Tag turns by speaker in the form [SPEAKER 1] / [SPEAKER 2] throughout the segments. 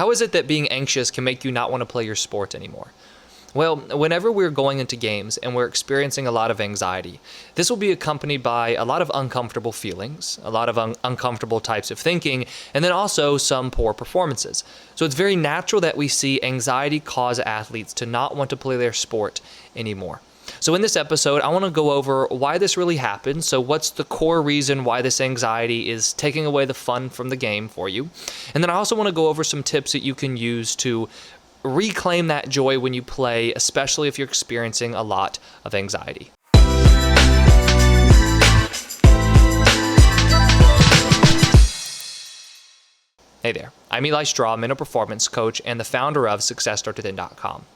[SPEAKER 1] How is it that being anxious can make you not want to play your sport anymore? Well, whenever we're going into games and we're experiencing a lot of anxiety, this will be accompanied by a lot of uncomfortable feelings, a lot of uncomfortable types of thinking, and then also some poor performances. So it's very natural that we see anxiety cause athletes to not want to play their sport anymore. So in this episode, I want to go over why this really happens. So what's the core reason why this anxiety is taking away the fun from the game for you? And then I also want to go over some tips that you can use to reclaim that joy when you play, especially if you're experiencing a lot of anxiety. Hey there, I'm Eli Straw, mental performance coach and the founder of SuccessStartsWithin.com.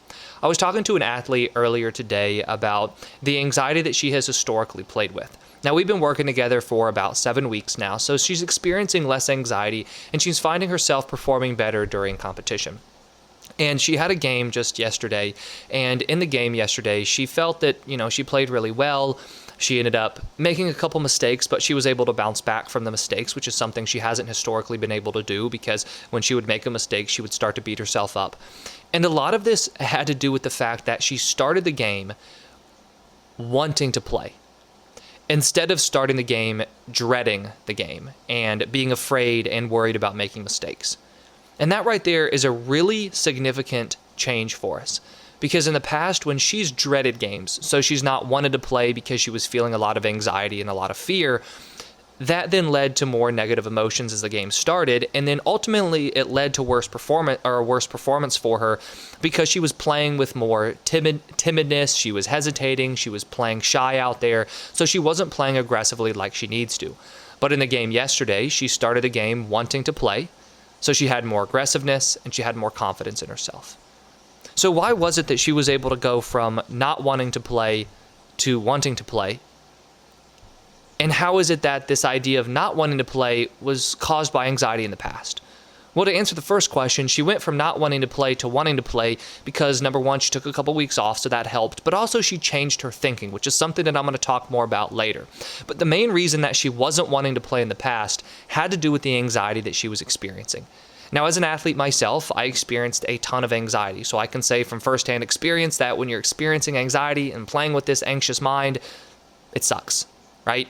[SPEAKER 1] I was talking to an athlete earlier today about the anxiety that she has historically played with. Now, we've been working together for about 7 weeks now, so she's experiencing less anxiety and she's finding herself performing better during competition. And she had a game just yesterday, and in the game yesterday, she felt that, she played really well. She ended up making a couple mistakes, but she was able to bounce back from the mistakes, which is something she hasn't historically been able to do, because when she would make a mistake, she would start to beat herself up. And a lot of this had to do with the fact that she started the game wanting to play, instead of starting the game dreading the game and being afraid and worried about making mistakes. And that right there is a really significant change for us. Because in the past, when she's dreaded games, so she's not wanted to play because she was feeling a lot of anxiety and a lot of fear, that then led to more negative emotions as the game started, and then ultimately it led to worse performance for her because she was playing with more timidness, she was hesitating, she was playing shy out there, so she wasn't playing aggressively like she needs to. But in the game yesterday, she started the game wanting to play, so she had more aggressiveness and she had more confidence in herself. So why was it that she was able to go from not wanting to play to wanting to play? And how is it that this idea of not wanting to play was caused by anxiety in the past? Well, to answer the first question, she went from not wanting to play to wanting to play because, number one, she took a couple weeks off, so that helped, but also she changed her thinking, which is something that I'm going to talk more about later. But the main reason that she wasn't wanting to play in the past had to do with the anxiety that she was experiencing. Now, as an athlete myself, I experienced a ton of anxiety, so I can say from firsthand experience that when you're experiencing anxiety and playing with this anxious mind, it sucks, right?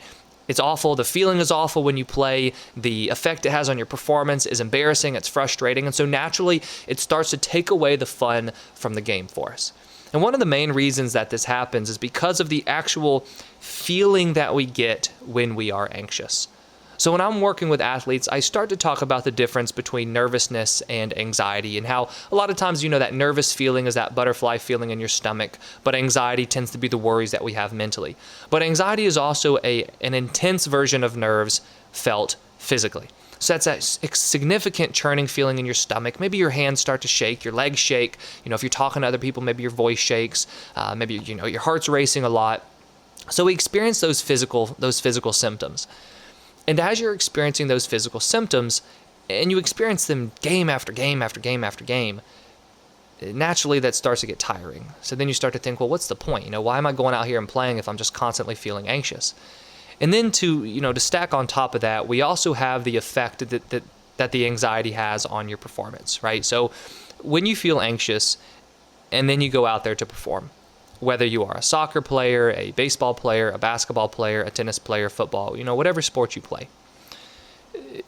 [SPEAKER 1] It's awful. The feeling is awful when you play. The effect it has on your performance is embarrassing. It's frustrating. And so naturally, it starts to take away the fun from the game for us. And one of the main reasons that this happens is because of the actual feeling that we get when we are anxious. So when I'm working with athletes, I start to talk about the difference between nervousness and anxiety, and how a lot of times, that nervous feeling is that butterfly feeling in your stomach, but anxiety tends to be the worries that we have mentally. But anxiety is also an intense version of nerves felt physically. So that's that significant churning feeling in your stomach. Maybe your hands start to shake, your legs shake. If you're talking to other people, maybe your voice shakes. Maybe your heart's racing a lot. So we experience those physical symptoms. And as you're experiencing those physical symptoms, and you experience them game after game after game after game, naturally that starts to get tiring. So then you start to think, well, what's the point? Why am I going out here and playing if I'm just constantly feeling anxious? And then to stack on top of that, we also have the effect that the anxiety has on your performance, right? So when you feel anxious and then you go out there to perform, whether you are a soccer player, a baseball player, a basketball player, a tennis player, football, whatever sport you play,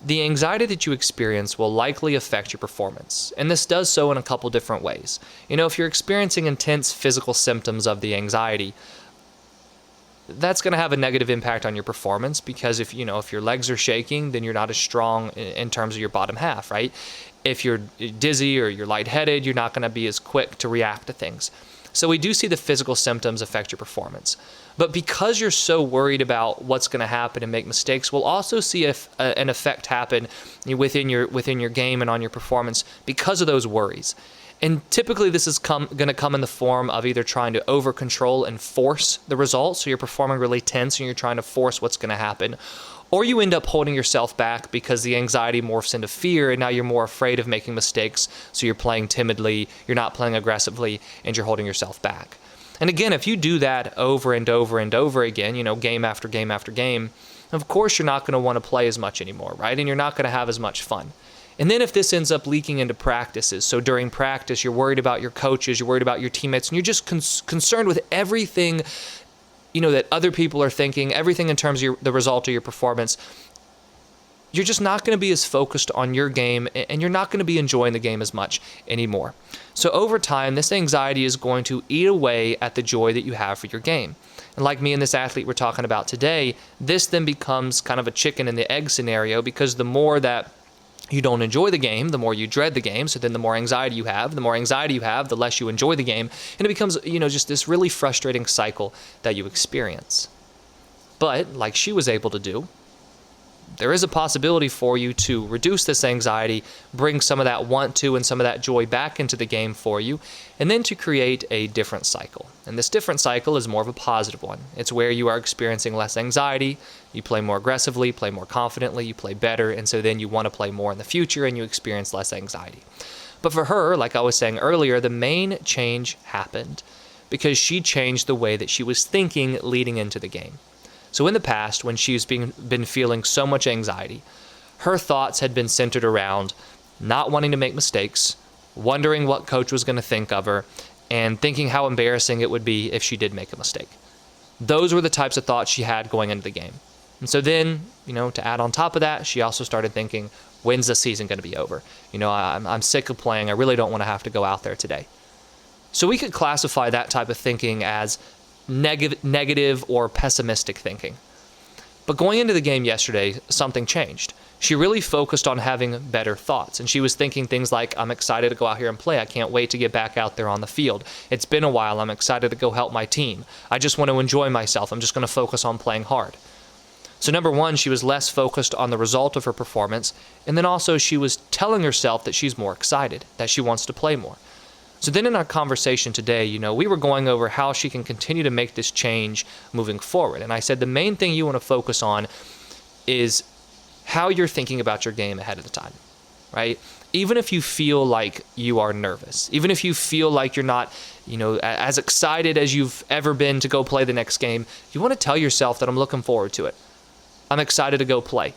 [SPEAKER 1] the anxiety that you experience will likely affect your performance. And this does so in a couple different ways. If you're experiencing intense physical symptoms of the anxiety, that's going to have a negative impact on your performance, because if your legs are shaking, then you're not as strong in terms of your bottom half, right? If you're dizzy or you're lightheaded, you're not going to be as quick to react to things. So we do see the physical symptoms affect your performance. But because you're so worried about what's going to happen and make mistakes, we'll also see an effect happen within your game and on your performance because of those worries. And typically this is going to come in the form of either trying to over-control and force the results, so you're performing really tense and you're trying to force what's going to happen. Or you end up holding yourself back because the anxiety morphs into fear, and now you're more afraid of making mistakes, so you're playing timidly, you're not playing aggressively, and you're holding yourself back. And again, if you do that over and over and over again, game after game after game, of course you're not going to want to play as much anymore, right? And you're not going to have as much fun. And then if this ends up leaking into practices, so during practice, you're worried about your coaches, you're worried about your teammates, and you're just concerned with everything, that other people are thinking, everything in terms of the result of your performance, you're just not going to be as focused on your game, and you're not going to be enjoying the game as much anymore. So over time, this anxiety is going to eat away at the joy that you have for your game. And like me and this athlete we're talking about today, this then becomes kind of a chicken and the egg scenario, because the more that you don't enjoy the game, the more you dread the game. So then the more anxiety you have, the less you enjoy the game. And it becomes, just this really frustrating cycle that you experience. But like she was able to do, there is a possibility for you to reduce this anxiety, bring some of that want to and some of that joy back into the game for you, and then to create a different cycle. And this different cycle is more of a positive one. It's where you are experiencing less anxiety, you play more aggressively, play more confidently, you play better, and so then you want to play more in the future and you experience less anxiety. But for her, like I was saying earlier, the main change happened because she changed the way that she was thinking leading into the game. So in the past, when she's been feeling so much anxiety, her thoughts had been centered around not wanting to make mistakes, wondering what coach was going to think of her, and thinking how embarrassing it would be if she did make a mistake. Those were the types of thoughts she had going into the game. And so then, to add on top of that, she also started thinking, when's the season going to be over? I'm sick of playing. I really don't want to have to go out there today. So we could classify that type of thinking as negative or pessimistic thinking. But going into the game yesterday, something changed. She really focused on having better thoughts, and she was thinking things like, I'm excited to go out here and play. I can't wait to get back out there on the field. It's been a while. I'm excited to go help my team. I just want to enjoy myself. I'm just going to focus on playing hard. So number one, she was less focused on the result of her performance, and then also she was telling herself that she's more excited, that she wants to play more. So then in our conversation today, we were going over how she can continue to make this change moving forward. And I said the main thing you want to focus on is how you're thinking about your game ahead of the time, right? Even if you feel like you are nervous, even if you feel like you're not, as excited as you've ever been to go play the next game, you want to tell yourself that I'm looking forward to it. I'm excited to go play.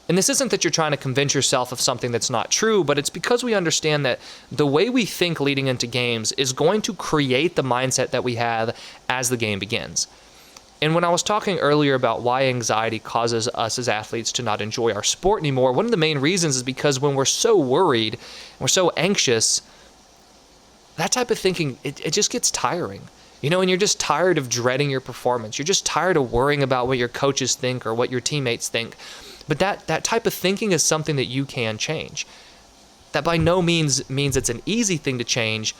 [SPEAKER 1] And this isn't that you're trying to convince yourself of something that's not true, but it's because we understand that the way we think leading into games is going to create the mindset that we have as the game begins. And when I was talking earlier about why anxiety causes us as athletes to not enjoy our sport anymore, one of the main reasons is because when we're so worried, we're so anxious, that type of thinking, it just gets tiring. And you're just tired of dreading your performance. You're just tired of worrying about what your coaches think or what your teammates think. But that type of thinking is something that you can change. That by no means it's an easy thing to change,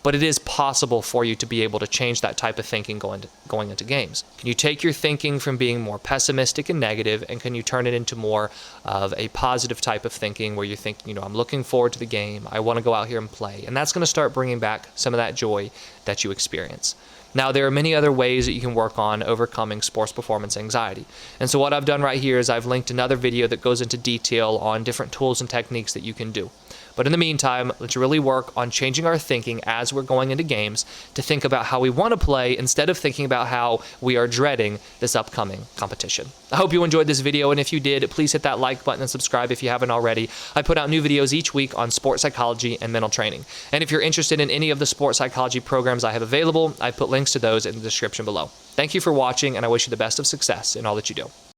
[SPEAKER 1] but it is possible for you to be able to change that type of thinking going into games. Can you take your thinking from being more pessimistic and negative, and can you turn it into more of a positive type of thinking where you think, I'm looking forward to the game, I want to go out here and play. And that's going to start bringing back some of that joy that you experience. Now, there are many other ways that you can work on overcoming sports performance anxiety. And so what I've done right here is I've linked another video that goes into detail on different tools and techniques that you can do. But in the meantime, let's really work on changing our thinking as we're going into games to think about how we want to play instead of thinking about how we are dreading this upcoming competition. I hope you enjoyed this video, and if you did, please hit that like button and subscribe if you haven't already. I put out new videos each week on sports psychology and mental training. And if you're interested in any of the sports psychology programs I have available, I put links to those in the description below. Thank you for watching, and I wish you the best of success in all that you do.